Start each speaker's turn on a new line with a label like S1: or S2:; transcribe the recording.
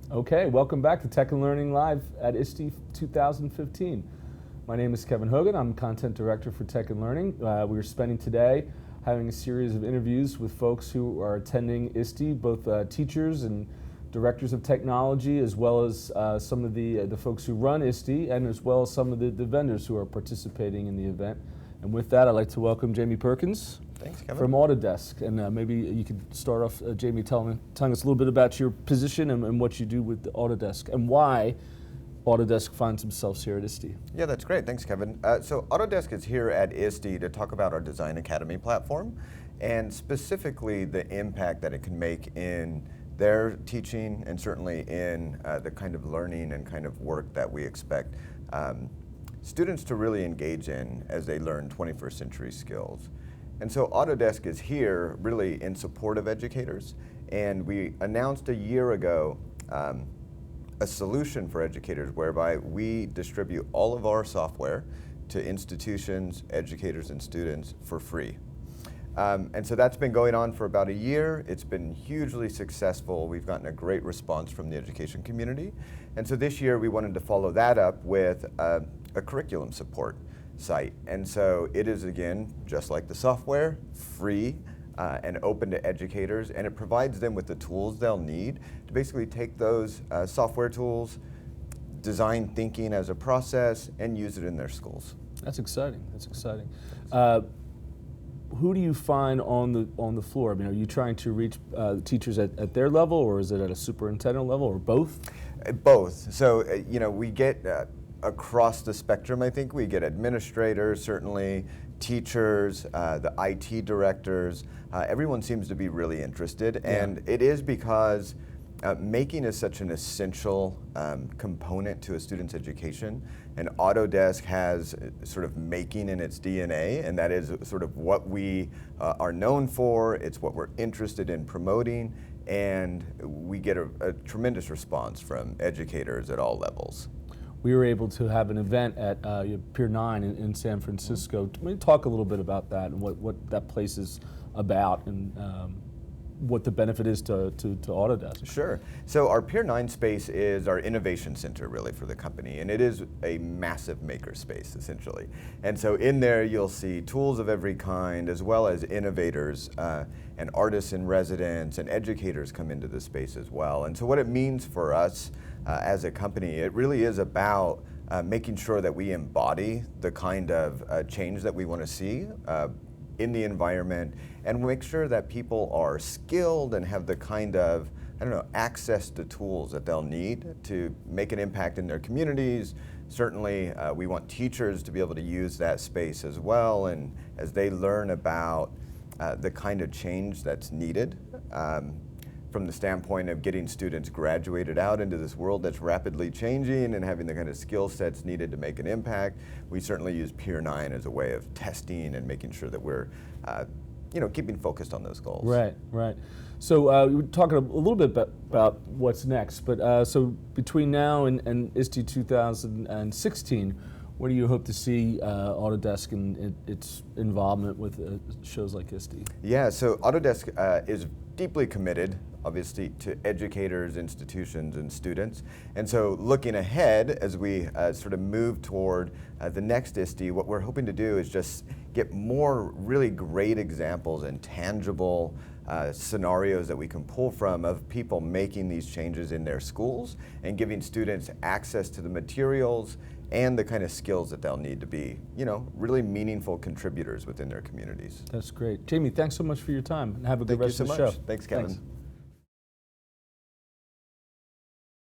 S1: Okay, welcome back to Tech and Learning Live at ISTE 2015. My name is Kevin Hogan. I'm Content Director for Tech and Learning. We're spending today having a series of interviews with folks who are attending ISTE, both teachers and directors of technology, as well as some of the folks who run ISTE, and as well as some of the vendors who are participating in the event. And with that, I'd like to welcome Jamie Perkins.
S2: Thanks, Kevin.
S1: From Autodesk, and maybe you could start off, Jamie, telling us a little bit about your position and what you do with the Autodesk, and why Autodesk finds themselves here at ISTE.
S2: Yeah, that's great. Thanks, Kevin. So Autodesk is here at ISTE to talk about our Design Academy platform, and specifically the impact that it can make in their teaching, and certainly in the kind of learning and kind of work that we expect students to really engage in as they learn 21st century skills. And so Autodesk is here really in support of educators, and we announced a year ago a solution for educators whereby we distribute all of our software to institutions, educators, and students for free. And so that's been going on for about a year. It's been hugely successful. We've gotten a great response from the education community. And so this year we wanted to follow that up with a curriculum support site. And so it is, again, just like the software, free and open to educators, and it provides them with the tools they'll need to basically take those software tools, design thinking as a process, and use it in their schools.
S1: That's exciting. That's exciting. Who do you find on the floor? I mean, are you trying to reach teachers at their level, or is it at a superintendent level, or both?
S2: Both. So, we get across the spectrum, I think. We get administrators, certainly, teachers, the IT directors. Everyone seems to be really interested, and it is because making is such an essential component to a student's education, and Autodesk has sort of making in its DNA, and that is sort of what we are known for. It's what we're interested in promoting, and we get a tremendous response from educators at all levels.
S1: We were able to have an event at Pier 9 in San Francisco. Can we talk a little bit about that and what that place is about, and what the benefit is to Autodesk?
S2: Sure. So our Pier 9 space is our innovation center, really, for the company, and it is a massive maker space, essentially. And so in there you'll see tools of every kind, as well as innovators and artists in residence, and educators come into the space as well. And so what it means for us as a company, it really is about making sure that we embody the kind of change that we want to see in the environment, and make sure that people are skilled and have the kind of, access to tools that they'll need to make an impact in their communities. Certainly, we want teachers to be able to use that space as well, and as they learn about the kind of change that's needed from the standpoint of getting students graduated out into this world that's rapidly changing and having the kind of skill sets needed to make an impact. We certainly use Pier 9 as a way of testing and making sure that we're keeping focused on those goals.
S1: Right, right. So we were talking a little bit about what's next, but so between now and ISTE 2016, where do you hope to see Autodesk and its involvement with shows like ISTE?
S2: Yeah, so Autodesk is deeply committed, obviously, to educators, institutions, and students. And so looking ahead, as we sort of move toward the next ISTE, what we're hoping to do is just get more really great examples and tangible scenarios that we can pull from of people making these changes in their schools and giving students access to the materials and the kind of skills that they'll need to be, really meaningful contributors within their communities.
S1: That's great. Jamie, thanks so much for your time, and have a good rest of the show.
S2: Thanks, Kevin. Thanks.